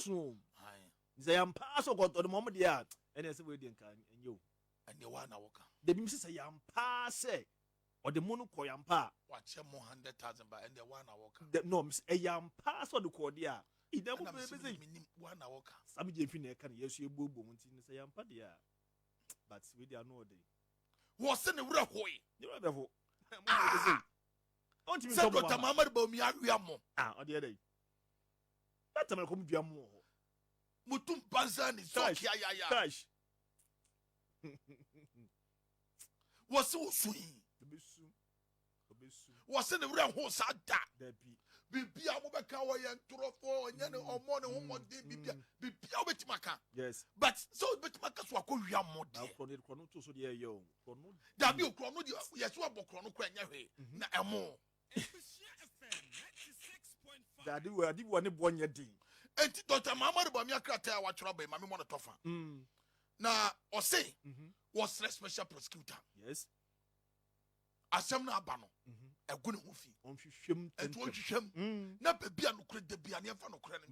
soon. Say I'm pass or got the moment the art, and as we didn't and you. And the one walker. The missus say I'm pass or the mono coyampa. Watch more 100,000 by and the one walker. The norms a yam pass or the cordia. He never one walker. Sammy Gyamfi can yes, you boo boom and say I'm padia. But we are no day. What's in the real way? You are the whole. Don't you say Dr. Muhammad Bawumia Riamo? Ah, on the other day. That's a come to more. Mutum Banzani, Cash. What's so sweet? What's in the real horse at that? Bibia Mobakawa and Turofo and Yan or Money Home Bibia Betimaka. Yes. But so Betimakas were called Yamo. So dear yo. W. Chrono, yes, what Chrono Quenya, Namo. Daddy, where did one born your ding? And Dr. Muhammad Bawumia Krata, what trouble, Mammy want to offer. Now, or say, was the special prosecutor. Yes. Asam na abano. A good movie. On shim and one shim. Never be a nuclear de be an infant of credit.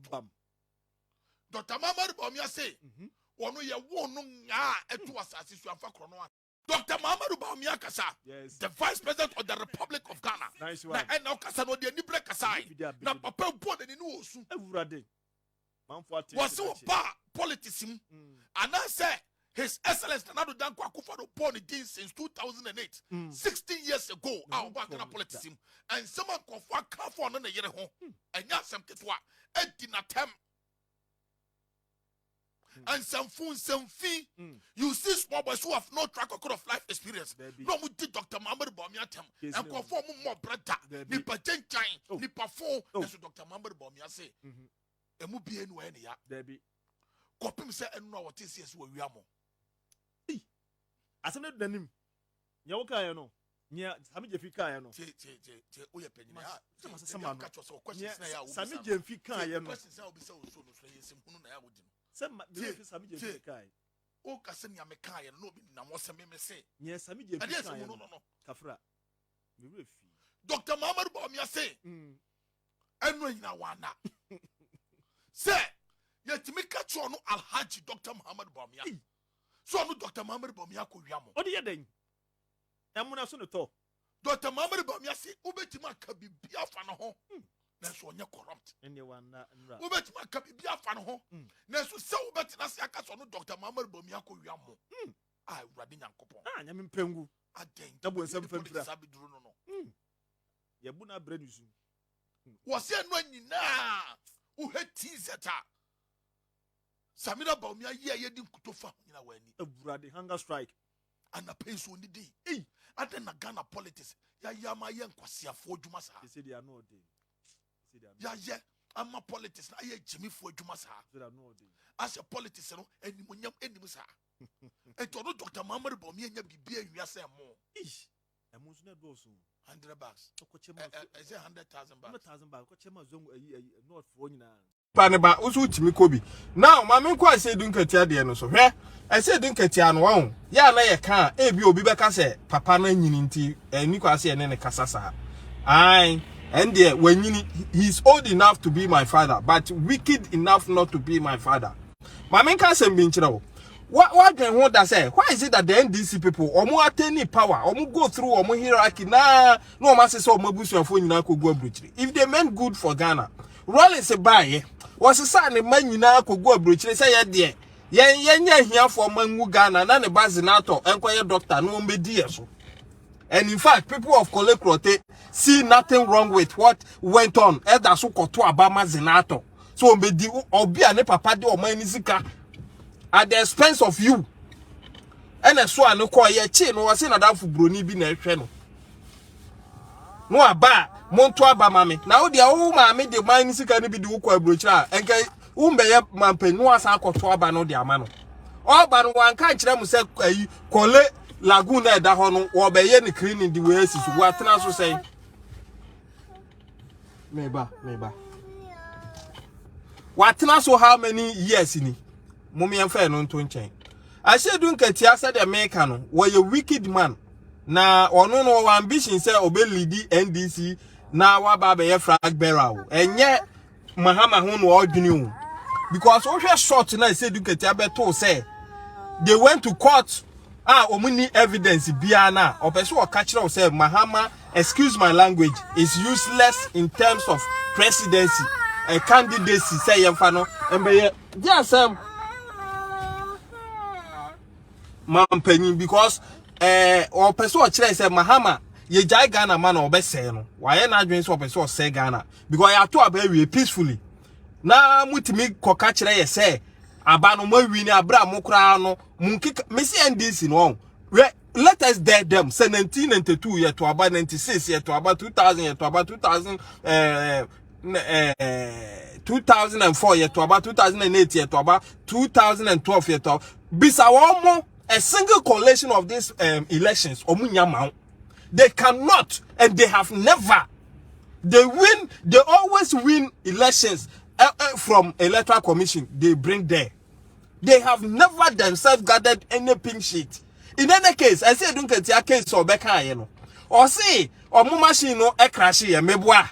Dr. Muhammad Bawumia say, one way a one and two assassins to have a Dr. Muhammad Bawumia Kasa, yes, the Vice President of the Republic of Ghana. Nice one. And now Kasano de Nibre Kasai. Now Papa born in the news. Every day. Was so bad politician. And I say, His Excellency Nana Dankwa Akufo-Addo born in since 2008. 16 years ago, I work in a politician. And someone confirmed for another year home. And yes, some kitwa. And did not attempt. And some fun, some fee. You see small boys who have no track record of life experience. No, we did Dr. Muhammad Bawumia tem. And conform more brother. Nipa Jenchine. Nipa phone. That's what Dr. Muhammad Bawumia say. Emu bi enu ene ya. Debi. Kopim se enu na wote CS wo wiamo. Asem na danim. Nya wo kan ya no. Nya Sammy Gyamfi kan ya no. Che o ye panyin ya. Sama ka cho questions na ya wo. Sammy Gyamfi kan ya no. Questions na obi se wo so no so yesem hunu na ya wo di no. Sammy Gyamfi kan. O ka se nya me kan ya no obi na mo se me say. Nya Sammy Gyamfi kan ya no. Kafra. Me refi. Dr. Muhammad Bawumia say. Enu nyina wana. Say, yet me catch on Alhaji Dr. Muhammad Bawumia. So no Dr. Muhammad Bawumia ko wiamo. What do you think? Amuna so no to. Dr. Muhammad Bawumia say ubetima ka bibia fa no ho. Na so onye corrupt. Ene wan na nra. Ubetima ka bibia fa no ho. Na so se ubetina se aka so no Dr. Muhammad Bawumia ko wiamo. Ah, urade nyankopon. Ah, nyame mpengu. Aden. Dabo nsem famfira. Sabi duru no no. Ye bu na bra nusu. Wo se no nyina. Uheti Samira Bawumia ye di kutofa nyina wani. Eburade hunger strike. And a pain so ndidi. Aden na Ghana politics. Ya yama ye nkwasiafo adwuma sa. They say they are no day. Ya ye ama politics na ye jimifo adwuma sa. They are no day. As a politics no enimonyam enim sa. Eto no Dr. Muhammad Bawumia nya bibia wiase mo. Emunsu na do so. $100. Is it 100,000 bucks? 100,000 bucks. Ko chema zongo not for nyina. Paneba usu timi kobi. Now mama nko ase dunkatia de no so. Hwe. Ase dunkatia no wa ho. Ya na ye kan e bi obi beka se papa na nyini nti ni ko ase ene ne kasasa. Ai, and there when he's old enough to be my father, but wicked enough not to be my father. Mama nka se mbi nchira wo. What can hold that say? Why is it that the NDC people omo attain power, omo go through omo hierarchy na no man say so omo busuafo nyina ko go abrochiri? If they meant good for Ghana, Rollins buy was a son man nyina ko go abrochiri say ye de yen hia for mangu Ghana na ne bazinato enkoye doctor no mbedi so. And in fact, people of Kolekrote see nothing wrong with what went on. Elder so koto abama zinato. So mbedi obi ane papa de omo anisika at the expense of you. And a so no call ye chi no was in adafu broni bi na ehwe no. No aba monto aba mame. Na wo dia wo mame de man sika ni bi de wo kwa brochira enka wo mbeye mampenu asa akoto aba no de ama no. Oba no wan ka kire mu se kole lagoon na da ho no wo beye ni cleaning the way sisu wo atena so say. Meba. Watena so how many years ni? Mummy and fair no to nchen. I said dunkatia said America no was a wicked man. Na ono no ambition say obe lead NDC na wa ba be flag bearer. Enye mahama hu no odwene o. because we hear short na say do ketia beto say they went to court omuni evidence bia na opeso o catch them say Mahama, excuse my language, is useless in terms of presidency and candidacy say yemfa no embe just mampany because opeso o kire say Mahama ye jai Ghana man obese no why na adwen so opeso o say Ghana because ya to abawe peacefully na mutimi koka kire ye say aba no mawi ni abra mokra no munkika mesi NDC no let us dare them say 1992 year to about 96 year to about 2000 year to about 2004 year to about 2008 year to about 2012 year to bisa one a single collation of these elections omunya they cannot and they have never they always win elections from electoral commission they bring there. They have never themselves gathered any pink sheet. In any case, I say don't get your case or beka no. Or say or mu machine no e crash here meboa.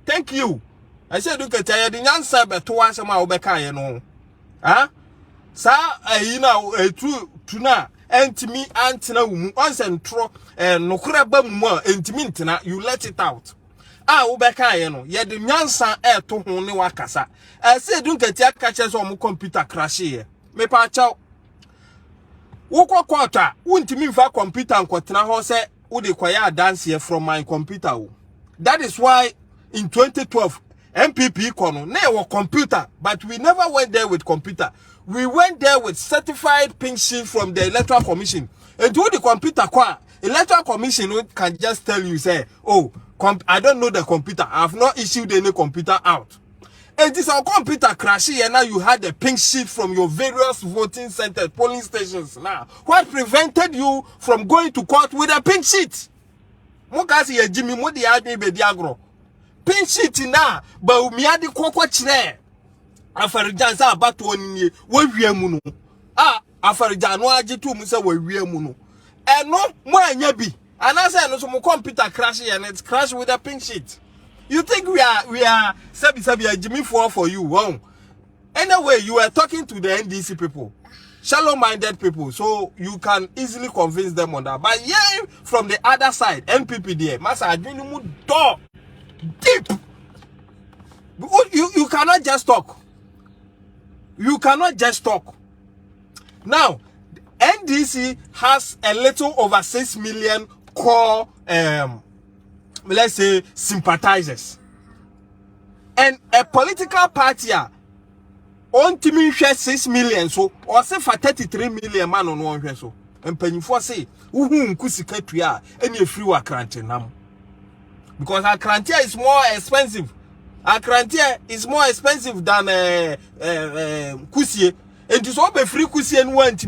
Thank you. I say don't get your the answer be to answer my beka no. Ah? Sa true na entimi antina wu once entro nokura ba mu entimi ntina you let it out. Ubeka no ye the nyansa to ho ne wakasa. I say don't get your catches on computer crash here. Me pa chaw woko kwata untimi mfa computer nkotena ho se wo de kwaya dance here from my computer. That is why in 2012 MPP kono na e computer, but we never went there with computer. We went there with certified pink sheet from the electoral commission. And to the computer kwa electoral commission can just tell you say, oh, I don't know the computer, I have not issued any computer out. And this our computer crashing and now you had the pink sheet from your various voting centers, polling stations. Now, what prevented you from going to court with a pink sheet? Mokasi ye Jimmy Modi adi be diagro. Pink sheet na Bawumia di kwakwa chire. Afarijan sa abatu onye we wiemu no. Afarijan no ajitu mu se we wiemu no. Eno mo anya bi. Anase no so mo computer crashing and it crashed with a pink sheet. You think we are sabi Jimmy for you? Wow. Anyway, you are talking to the NDC people, shallow-minded people, so you can easily convince them on that. But yeah, from the other side, MPP there, Masa Adwini door deep. You cannot just talk. You cannot just talk. Now, NDC has a little over 6 million core let's say sympathizers, and a political party on to share 6 million so or say for 33 million man on one so and penny for say kusika any free Akrantie nam because Akrantie is more expensive. Akrantie is more expensive than Kusie, and it's all be free Kusie and one to